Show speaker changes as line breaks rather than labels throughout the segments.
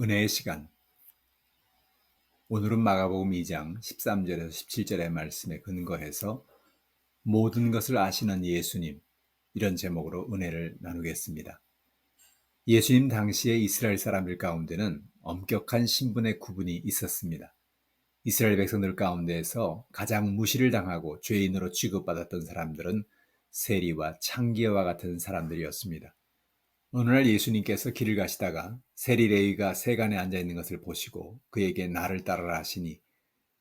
은혜의 시간. 오늘은 마가복음 2장 13절에서 17절의 말씀에 근거해서 모든 것을 아시는 예수님, 이런 제목으로 은혜를 나누겠습니다. 예수님 당시에 이스라엘 사람들 가운데는 엄격한 신분의 구분이 있었습니다. 이스라엘 백성들 가운데에서 가장 무시를 당하고 죄인으로 취급받았던 사람들은 세리와 창기와 같은 사람들이었습니다. 어느 날 예수님께서 길을 가시다가 세리 레위가 세간에 앉아 있는 것을 보시고 그에게 나를 따르라 하시니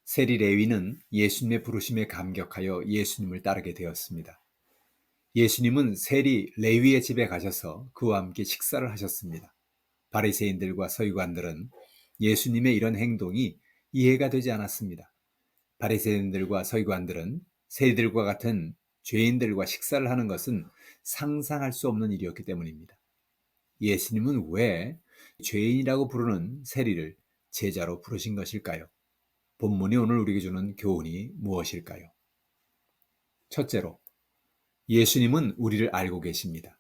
세리 레위는 예수님의 부르심에 감격하여 예수님을 따르게 되었습니다. 예수님은 세리 레위의 집에 가셔서 그와 함께 식사를 하셨습니다. 바리새인들과 서기관들은 예수님의 이런 행동이 이해가 되지 않았습니다. 바리새인들과 서기관들은 세리들과 같은 죄인들과 식사를 하는 것은 상상할 수 없는 일이었기 때문입니다. 예수님은 왜 죄인이라고 부르는 세리를 제자로 부르신 것일까요? 본문이 오늘 우리에게 주는 교훈이 무엇일까요? 첫째로, 예수님은 우리를 알고 계십니다.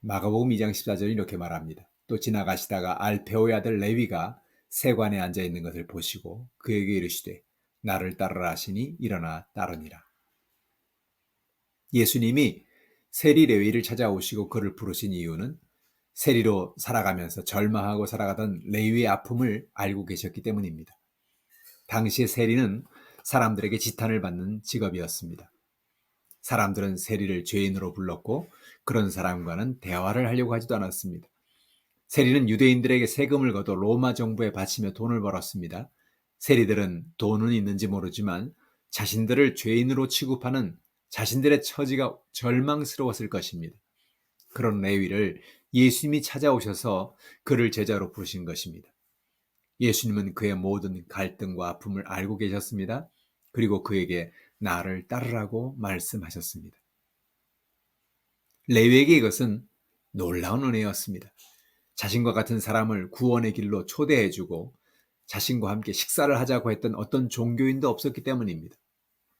마가복음 2장 14절이 이렇게 말합니다. 또 지나가시다가 알페오의 아들 레위가 세관에 앉아 있는 것을 보시고 그에게 이르시되 나를 따르라 하시니 일어나 따르니라. 예수님이 세리 레위를 찾아오시고 그를 부르신 이유는 세리로 살아가면서 절망하고 살아가던 레위의 아픔을 알고 계셨기 때문입니다. 당시의 세리는 사람들에게 지탄을 받는 직업이었습니다. 사람들은 세리를 죄인으로 불렀고 그런 사람과는 대화를 하려고 하지도 않았습니다. 세리는 유대인들에게 세금을 걷어 로마 정부에 바치며 돈을 벌었습니다. 세리들은 돈은 있는지 모르지만 자신들을 죄인으로 취급하는 자신들의 처지가 절망스러웠을 것입니다. 그런 레위를 예수님이 찾아오셔서 그를 제자로 부르신 것입니다. 예수님은 그의 모든 갈등과 아픔을 알고 계셨습니다. 그리고 그에게 나를 따르라고 말씀하셨습니다. 레위에게 이것은 놀라운 은혜였습니다. 자신과 같은 사람을 구원의 길로 초대해주고 자신과 함께 식사를 하자고 했던 어떤 종교인도 없었기 때문입니다.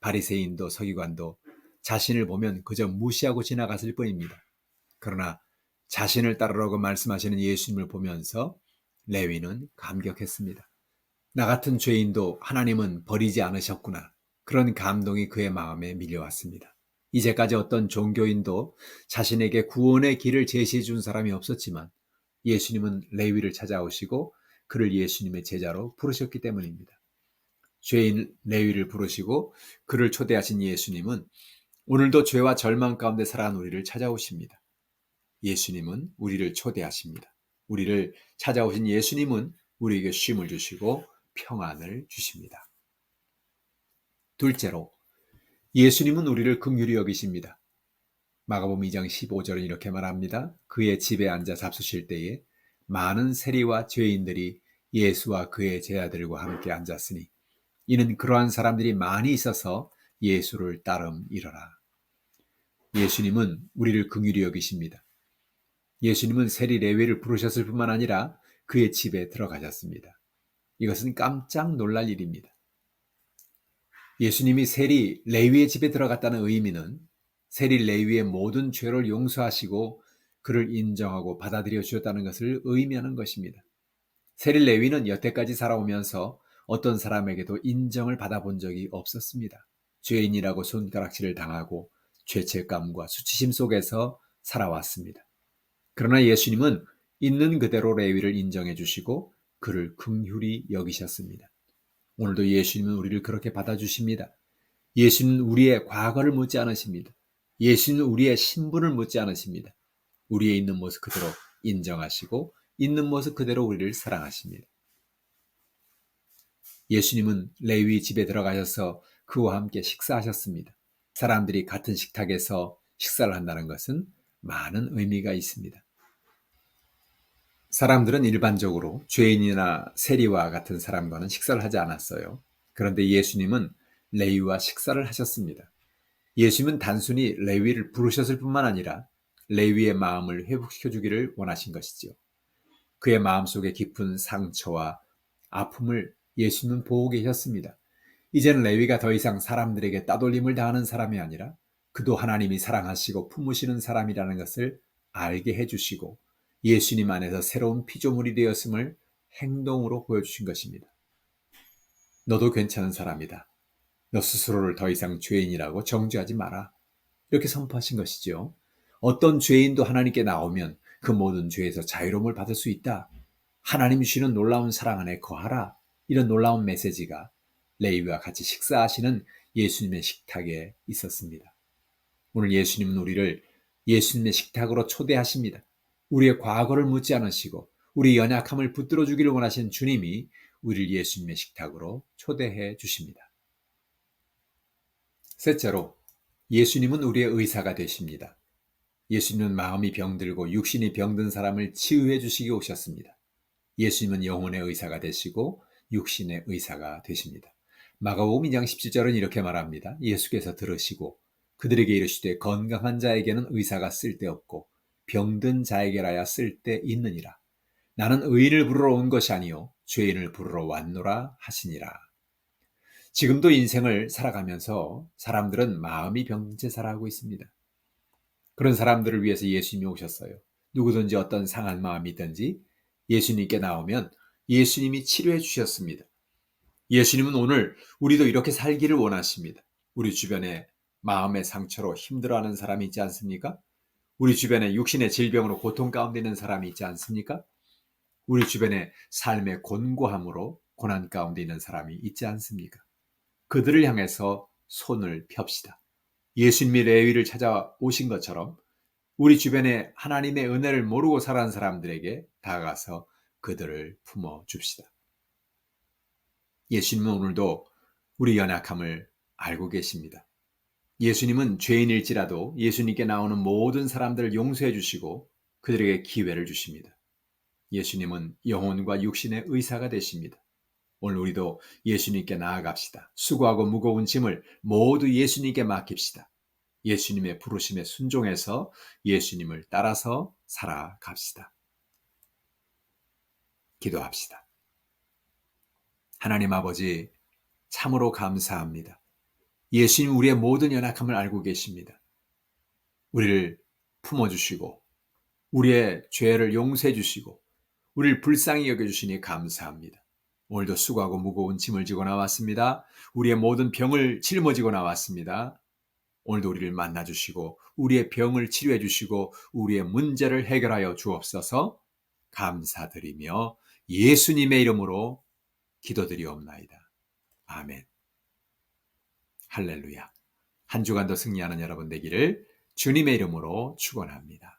바리새인도 서기관도 자신을 보면 그저 무시하고 지나갔을 뿐입니다. 그러나 자신을 따르라고 말씀하시는 예수님을 보면서 레위는 감격했습니다. 나 같은 죄인도 하나님은 버리지 않으셨구나. 그런 감동이 그의 마음에 밀려왔습니다. 이제까지 어떤 종교인도 자신에게 구원의 길을 제시해 준 사람이 없었지만 예수님은 레위를 찾아오시고 그를 예수님의 제자로 부르셨기 때문입니다. 죄인 레위를 부르시고 그를 초대하신 예수님은 오늘도 죄와 절망 가운데 살아간 우리를 찾아오십니다. 예수님은 우리를 초대하십니다. 우리를 찾아오신 예수님은 우리에게 쉼을 주시고 평안을 주십니다. 둘째로, 예수님은 우리를 긍휼히 여기십니다. 마가복음 2장 15절은 이렇게 말합니다. 그의 집에 앉아 잡수실 때에 많은 세리와 죄인들이 예수와 그의 제자들과 함께 앉았으니 이는 그러한 사람들이 많이 있어서 예수를 따름이러라. 예수님은 우리를 긍휼히 여기십니다. 예수님은 세리 레위를 부르셨을 뿐만 아니라 그의 집에 들어가셨습니다. 이것은 깜짝 놀랄 일입니다. 예수님이 세리 레위의 집에 들어갔다는 의미는 세리 레위의 모든 죄를 용서하시고 그를 인정하고 받아들여 주셨다는 것을 의미하는 것입니다. 세리 레위는 여태까지 살아오면서 어떤 사람에게도 인정을 받아본 적이 없었습니다. 죄인이라고 손가락질을 당하고 죄책감과 수치심 속에서 살아왔습니다. 그러나 예수님은 있는 그대로 레위를 인정해 주시고 그를 긍휼히 여기셨습니다. 오늘도 예수님은 우리를 그렇게 받아주십니다. 예수님은 우리의 과거를 묻지 않으십니다. 예수님은 우리의 신분을 묻지 않으십니다. 우리의 있는 모습 그대로 인정하시고 있는 모습 그대로 우리를 사랑하십니다. 예수님은 레위 집에 들어가셔서 그와 함께 식사하셨습니다. 사람들이 같은 식탁에서 식사를 한다는 것은 많은 의미가 있습니다. 사람들은 일반적으로 죄인이나 세리와 같은 사람과는 식사를 하지 않았어요. 그런데 예수님은 레위와 식사를 하셨습니다. 예수님은 단순히 레위를 부르셨을 뿐만 아니라 레위의 마음을 회복시켜 주기를 원하신 것이지요. 그의 마음속에 깊은 상처와 아픔을 예수님은 보고 계셨습니다. 이제는 레위가 더 이상 사람들에게 따돌림을 당하는 사람이 아니라 그도 하나님이 사랑하시고 품으시는 사람이라는 것을 알게 해주시고 예수님 안에서 새로운 피조물이 되었음을 행동으로 보여주신 것입니다. 너도 괜찮은 사람이다. 너 스스로를 더 이상 죄인이라고 정죄하지 마라. 이렇게 선포하신 것이죠. 어떤 죄인도 하나님께 나오면 그 모든 죄에서 자유로움을 받을 수 있다. 하나님 주시는 놀라운 사랑 안에 거하라. 이런 놀라운 메시지가 레위와 같이 식사하시는 예수님의 식탁에 있었습니다. 오늘 예수님은 우리를 예수님의 식탁으로 초대하십니다. 우리의 과거를 묻지 않으시고 우리 연약함을 붙들어 주기를 원하시는 주님이 우리를 예수님의 식탁으로 초대해 주십니다. 셋째로, 예수님은 우리의 의사가 되십니다. 예수님은 마음이 병들고 육신이 병든 사람을 치유해 주시기 오셨습니다. 예수님은 영혼의 의사가 되시고 육신의 의사가 되십니다. 마가복음 2장 17절은 이렇게 말합니다. 예수께서 들으시고 그들에게 이르시되 건강한 자에게는 의사가 쓸데없고 병든 자에게라야 쓸데있느니라. 나는 의인을 부르러 온 것이 아니요 죄인을 부르러 왔노라 하시니라. 지금도 인생을 살아가면서 사람들은 마음이 병든 채 살아가고 있습니다. 그런 사람들을 위해서 예수님이 오셨어요. 누구든지 어떤 상한 마음이든지 예수님께 나오면 예수님이 치료해 주셨습니다. 예수님은 오늘 우리도 이렇게 살기를 원하십니다. 우리 주변에 마음의 상처로 힘들어하는 사람이 있지 않습니까? 우리 주변에 육신의 질병으로 고통 가운데 있는 사람이 있지 않습니까? 우리 주변에 삶의 곤고함으로 고난 가운데 있는 사람이 있지 않습니까? 그들을 향해서 손을 펴시다. 예수님이 레위를 찾아오신 것처럼 우리 주변에 하나님의 은혜를 모르고 살아가는 사람들에게 다가가서 그들을 품어줍시다. 예수님은 오늘도 우리 연약함을 알고 계십니다. 예수님은 죄인일지라도 예수님께 나오는 모든 사람들을 용서해 주시고 그들에게 기회를 주십니다. 예수님은 영혼과 육신의 의사가 되십니다. 오늘 우리도 예수님께 나아갑시다. 수고하고 무거운 짐을 모두 예수님께 맡깁시다. 예수님의 부르심에 순종해서 예수님을 따라서 살아갑시다. 기도합시다. 하나님 아버지, 참으로 감사합니다. 예수님 우리의 모든 연약함을 알고 계십니다. 우리를 품어주시고 우리의 죄를 용서해 주시고 우리를 불쌍히 여겨주시니 감사합니다. 오늘도 수고하고 무거운 짐을 지고 나왔습니다. 우리의 모든 병을 짊어지고 나왔습니다. 오늘도 우리를 만나주시고 우리의 병을 치료해 주시고 우리의 문제를 해결하여 주옵소서. 감사드리며 예수님의 이름으로 기도드리옵나이다. 아멘. 할렐루야. 한 주간도 승리하는 여러분 되기를 주님의 이름으로 축원합니다.